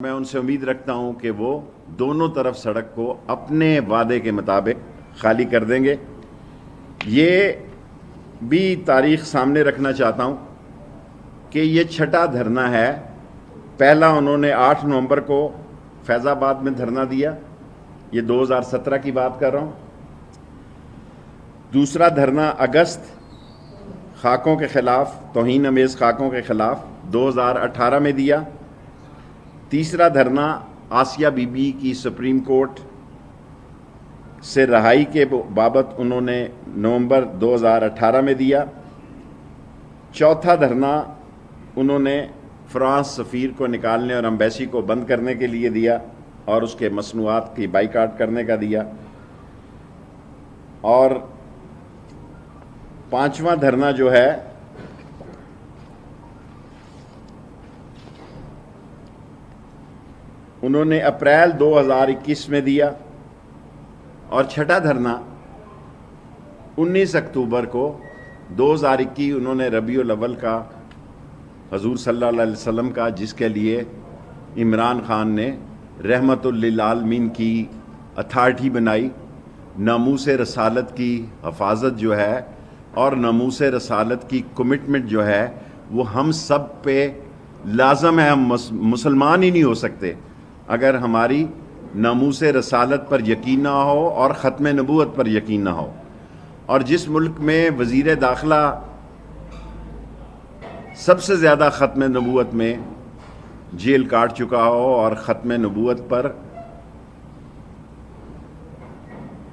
میں ان سے امید رکھتا ہوں کہ وہ دونوں طرف سڑک کو اپنے وعدے کے مطابق خالی کر دیں گے۔ یہ بھی تاریخ سامنے رکھنا چاہتا ہوں کہ یہ چھٹا دھرنا ہے۔ پہلا انہوں نے 8 نومبر کو فیض آباد میں دھرنا دیا، یہ 2017 کی بات کر رہا ہوں۔ دوسرا دھرنا اگست خاکوں کے خلاف، توہین امیز خاکوں کے خلاف 2018 میں دیا۔ تیسرا دھرنا آسیہ بی بی کی سپریم کورٹ سے رہائی کے بابت انہوں نے نومبر 2018 میں دیا۔ چوتھا دھرنا انہوں نے فرانس سفیر کو نکالنے اور ایمبیسی کو بند کرنے کے لیے دیا اور اس کے مصنوعات کی بائیکاٹ کرنے کا دیا۔ اور پانچواں دھرنا جو ہے انہوں نے اپریل 2021 میں دیا۔ اور چھٹا دھرنا 19 اکتوبر کو 2021 انہوں نے ربیع الاول کا، حضور صلی اللہ علیہ وسلم کا، جس کے لیے عمران خان نے رحمت للعالمین کی اتھارٹی بنائی۔ ناموس رسالت کی حفاظت جو ہے اور ناموس رسالت کی کمٹمنٹ جو ہے وہ ہم سب پہ لازم ہے۔ ہم مسلمان ہی نہیں ہو سکتے اگر ہماری ناموس رسالت پر یقین نہ ہو اور ختم نبوت پر یقین نہ ہو۔ اور جس ملک میں وزیر داخلہ سب سے زیادہ ختم نبوت میں جیل کاٹ چکا ہو اور ختم نبوت پر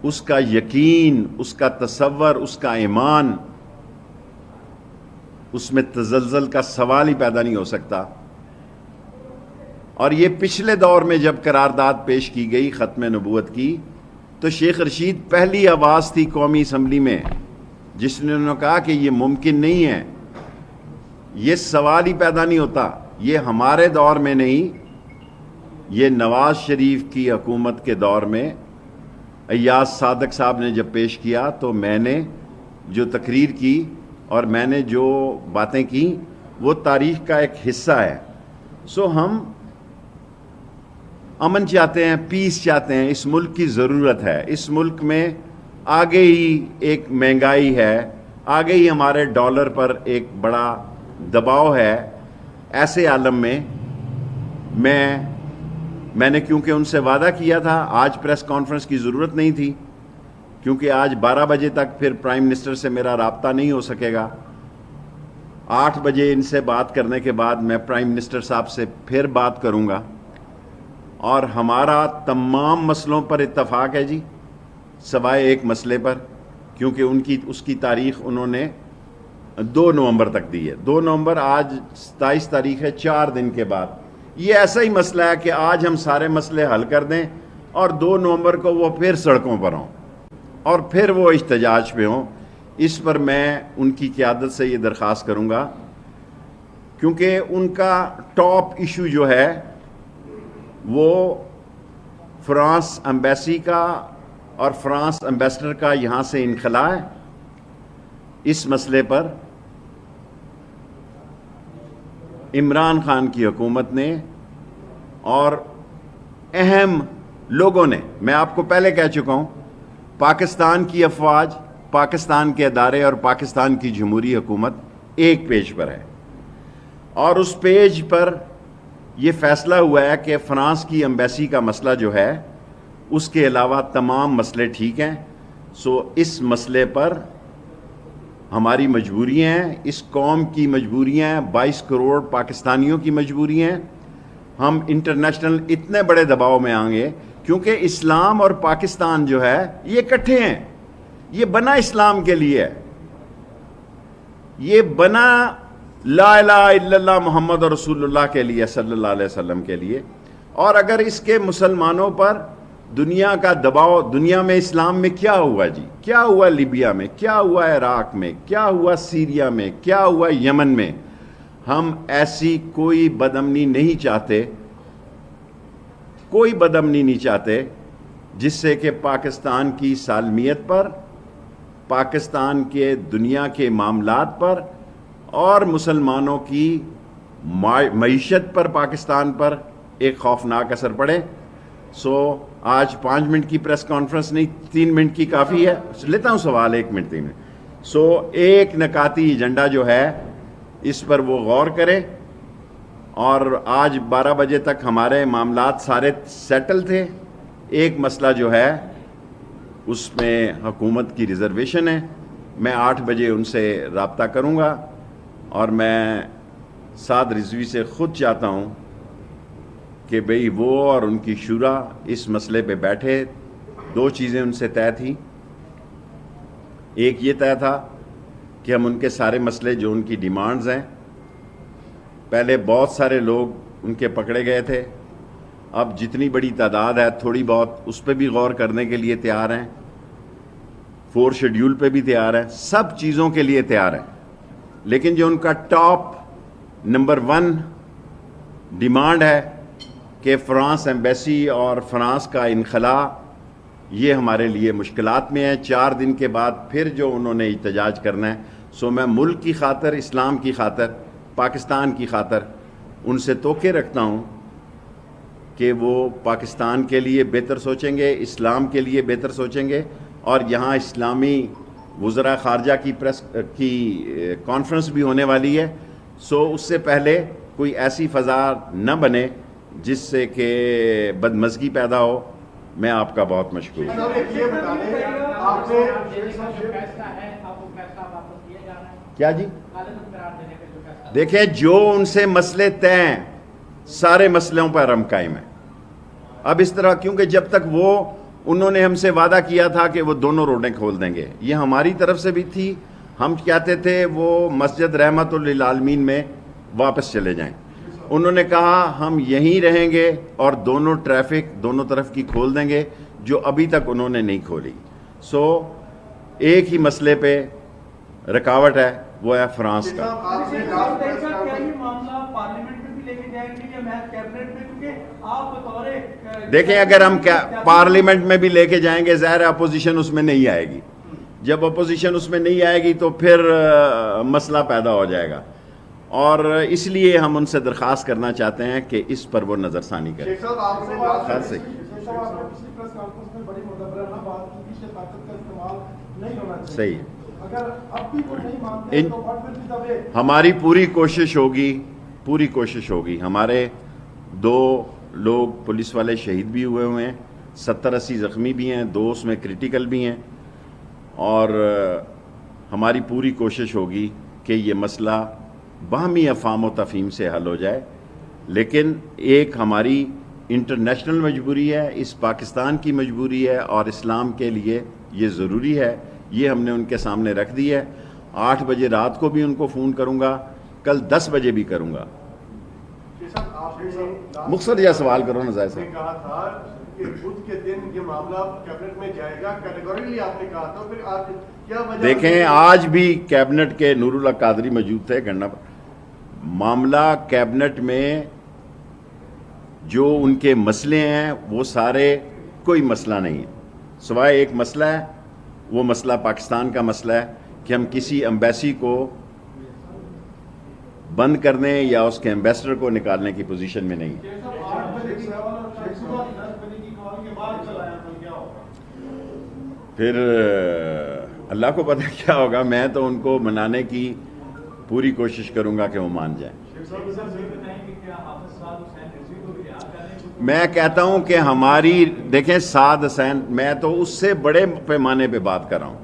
اس کا یقین، اس کا تصور، اس کا ایمان، اس میں تزلزل کا سوال ہی پیدا نہیں ہو سکتا۔ اور یہ پچھلے دور میں جب قرارداد پیش کی گئی ختم نبوت کی تو شیخ رشید پہلی آواز تھی قومی اسمبلی میں جس نے انہوں نے کہا کہ یہ ممکن نہیں ہے، یہ سوال ہی پیدا نہیں ہوتا۔ یہ ہمارے دور میں نہیں، یہ نواز شریف کی حکومت کے دور میں ایاز صادق صاحب نے جب پیش کیا تو میں نے جو تقریر کی اور میں نے جو باتیں کی وہ تاریخ کا ایک حصہ ہے۔ ہم امن چاہتے ہیں، پیس چاہتے ہیں، اس ملک کی ضرورت ہے۔ اس ملک میں آگے ہی ایک مہنگائی ہے، آگے ہی ہمارے ڈالر پر ایک بڑا دباؤ ہے۔ ایسے عالم میں میں نے کیونکہ ان سے وعدہ کیا تھا، آج پریس کانفرنس کی ضرورت نہیں تھی کیونکہ آج 12 بجے تک پھر پرائم منسٹر سے میرا رابطہ نہیں ہو سکے گا۔ 8 بجے ان سے بات کرنے کے بعد میں پرائم منسٹر صاحب سے پھر بات کروں گا اور ہمارا تمام مسئلوں پر اتفاق ہے جی، سوائے ایک مسئلے پر، کیونکہ اس کی تاریخ انہوں نے 2 نومبر تک دی ہے۔ 2 نومبر، آج 27 تاریخ ہے، 4 دن کے بعد۔ یہ ایسا ہی مسئلہ ہے کہ آج ہم سارے مسئلے حل کر دیں اور 2 نومبر کو وہ پھر سڑکوں پر ہوں اور پھر وہ احتجاج پہ ہوں۔ اس پر میں ان کی قیادت سے یہ درخواست کروں گا کیونکہ ان کا ٹاپ ایشو جو ہے وہ فرانس ایمبیسی کا اور فرانس ایمبیسڈر کا یہاں سے انخلاء ہے۔ اس مسئلے پر عمران خان کی حکومت نے اور اہم لوگوں نے، میں آپ کو پہلے کہہ چکا ہوں، پاکستان کی افواج، پاکستان کے ادارے اور پاکستان کی جمہوری حکومت ایک پیج پر ہے اور اس پیج پر یہ فیصلہ ہوا ہے کہ فرانس کی ایمبیسی کا مسئلہ جو ہے اس کے علاوہ تمام مسئلے ٹھیک ہیں۔ اس مسئلے پر ہماری مجبوریاں ہیں، اس قوم کی مجبوریاں ہیں، 22 کروڑ پاکستانیوں کی مجبوریاں ہیں۔ ہم انٹرنیشنل اتنے بڑے دباؤ میں آئیں گے کیونکہ اسلام اور پاکستان جو ہے یہ اکٹھے ہیں۔ یہ بنا اسلام کے لیے ہے، یہ بنا لا الہ الا اللہ محمد رسول اللہ کے لیے، صلی اللہ علیہ وسلم کے لیے۔ اور اگر اس کے مسلمانوں پر دنیا کا دباؤ، دنیا میں اسلام میں کیا ہوا جی؟ کیا ہوا لیبیا میں؟ کیا ہوا عراق میں؟ کیا ہوا سیریا میں؟ کیا ہوا یمن میں؟ ہم ایسی کوئی بدامنی نہیں چاہتے، کوئی بدامنی نہیں چاہتے جس سے کہ پاکستان کی سالمیت پر، پاکستان کے دنیا کے معاملات پر اور مسلمانوں کی معیشت پر، پاکستان پر ایک خوفناک اثر پڑے. سو آج 5 منٹ کی پریس کانفرنس نہیں، 3 منٹ کی کافی ہے. لیتا ہوں سوال 1 منٹ 3 منٹ. سو ایک نکاتی ایجنڈا جو ہے اس پر وہ غور کرے، اور آج 12 بجے تک ہمارے معاملات سارے سیٹل تھے. ایک مسئلہ جو ہے اس میں حکومت کی ریزرویشن ہے. میں 8 بجے ان سے رابطہ کروں گا، اور میں سعد رضوی سے خود چاہتا ہوں کہ بھئی وہ اور ان کی شورا اس مسئلے پہ بیٹھے. 2 چیزیں ان سے طے تھیں. ایک یہ طے تھا کہ ہم ان کے سارے مسئلے جو ان کی ڈیمانڈز ہیں، پہلے بہت سارے لوگ ان کے پکڑے گئے تھے، اب جتنی بڑی تعداد ہے تھوڑی بہت اس پہ بھی غور کرنے کے لیے تیار ہیں. 4 شیڈیول پہ بھی تیار ہیں، سب چیزوں کے لیے تیار ہیں. لیکن جو ان کا ٹاپ نمبر 1 ڈیمانڈ ہے کہ فرانس ایمبیسی اور فرانس کا انخلاء، یہ ہمارے لیے مشکلات میں ہے. 4 دن کے بعد پھر جو انہوں نے احتجاج کرنا ہے. سو میں ملک کی خاطر، اسلام کی خاطر، پاکستان کی خاطر ان سے توقع رکھتا ہوں کہ وہ پاکستان کے لیے بہتر سوچیں گے، اسلام کے لیے بہتر سوچیں گے. اور یہاں اسلامی وزراء خارجہ کی کانفرنس بھی ہونے والی ہے. سو اس سے پہلے کوئی ایسی فضا نہ بنے جس سے کہ بدمزگی پیدا ہو. میں آپ کا بہت مشکور ہوں. کیا جی؟ دیکھیں، جو ان سے مسئلے طے ہیں سارے مسئلوں پر ہم قائم ہیں. اب اس طرح، کیونکہ جب تک انہوں نے ہم سے وعدہ کیا تھا کہ وہ دونوں روڈیں کھول دیں گے، یہ ہماری طرف سے بھی تھی. ہم کہتے تھے وہ مسجد رحمت للعالمین میں واپس چلے جائیں. انہوں نے کہا ہم یہیں رہیں گے اور دونوں ٹریفک دونوں طرف کی کھول دیں گے، جو ابھی تک انہوں نے نہیں کھولی. سو ایک ہی مسئلے پہ رکاوٹ ہے، وہ ہے فرانس کا. دیکھیں، اگر ہم پارلیمنٹ میں بھی لے کے جائیں گے، ظاہر اپوزیشن اس میں نہیں آئے گی. جب اپوزیشن اس میں نہیں آئے گی تو پھر مسئلہ پیدا ہو جائے گا. اور اس لیے ہم ان سے درخواست کرنا چاہتے ہیں کہ اس پر وہ نظر ثانی کریں. خیر سے صحیح. ہماری پوری کوشش ہوگی. ہمارے 2 لوگ پولیس والے شہید بھی ہوئے ہیں، 70-80 زخمی بھی ہیں، 2 اس میں کرٹیکل بھی ہیں. اور ہماری پوری کوشش ہوگی کہ یہ مسئلہ باہمی افہام و تفہیم سے حل ہو جائے. لیکن ایک ہماری انٹرنیشنل مجبوری ہے، اس پاکستان کی مجبوری ہے، اور اسلام کے لیے یہ ضروری ہے. یہ ہم نے ان کے سامنے رکھ دی ہے. 8 بجے رات کو بھی ان کو فون کروں گا، کل 10 بجے بھی کروں گا. مختصر یہ سوال کرو نا ظاہر صاحب. کہا تھا کہ بدھ کے دن یہ معاملہ کیبنٹ میں جائے گا، کیٹیگوریکلی آپ نے کہا تھا. پھر آپ کیا وجہ؟ دیکھیں، آج بھی کیبنٹ کے نور اللہ قادری موجود تھے گھنٹہ پر. معاملہ کیبنٹ میں جو ان کے مسئلے ہیں وہ سارے، کوئی مسئلہ نہیں ہے سوائے ایک مسئلہ ہے. وہ مسئلہ پاکستان کا مسئلہ ہے کہ ہم کسی ایمبیسی کو بند کرنے یا اس کے ایمبیسڈر کو نکالنے کی پوزیشن میں نہیں. پھر اللہ کو پتہ کیا ہوگا. میں تو ان کو منانے کی پوری کوشش کروں گا کہ وہ مان جائیں. میں کہتا ہوں کہ ہماری، دیکھیں سعد حسین، میں تو اس سے بڑے پیمانے پہ بات کر رہا ہوں.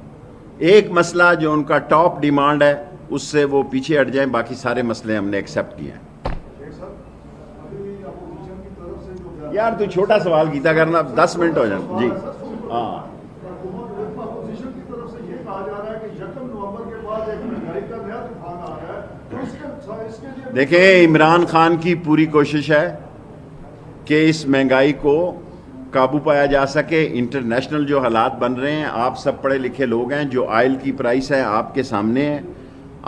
ایک مسئلہ جو ان کا ٹاپ ڈیمانڈ ہے اس سے وہ پیچھے ہٹ جائیں، باقی سارے مسئلے ہم نے ایکسیپٹ کیے ہیں. یار تو چھوٹا سوال کیتا کرنا، 10 منٹ ہو جائیں. جی ہاں. دیکھیں، عمران خان کی پوری کوشش ہے کہ اس مہنگائی کو قابو پایا جا سکے. انٹرنیشنل جو حالات بن رہے ہیں، آپ سب پڑھے لکھے لوگ ہیں، جو آئل کی پرائس ہے آپ کے سامنے ہے.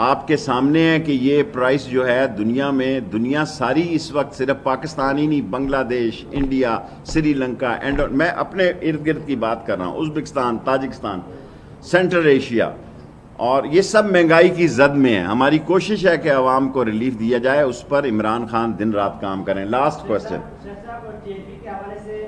آپ کے سامنے ہے کہ یہ پرائس جو ہے دنیا ساری اس وقت، صرف پاکستان ہی نہیں، بنگلہ دیش، انڈیا، سری لنکا، میں اپنے ارد گرد کی بات کر رہا ہوں، ازبکستان، تاجکستان، سینٹرل ایشیا، اور یہ سب مہنگائی کی زد میں ہیں. ہماری کوشش ہے کہ عوام کو ریلیف دیا جائے. اس پر عمران خان دن رات کام کریں. Last question.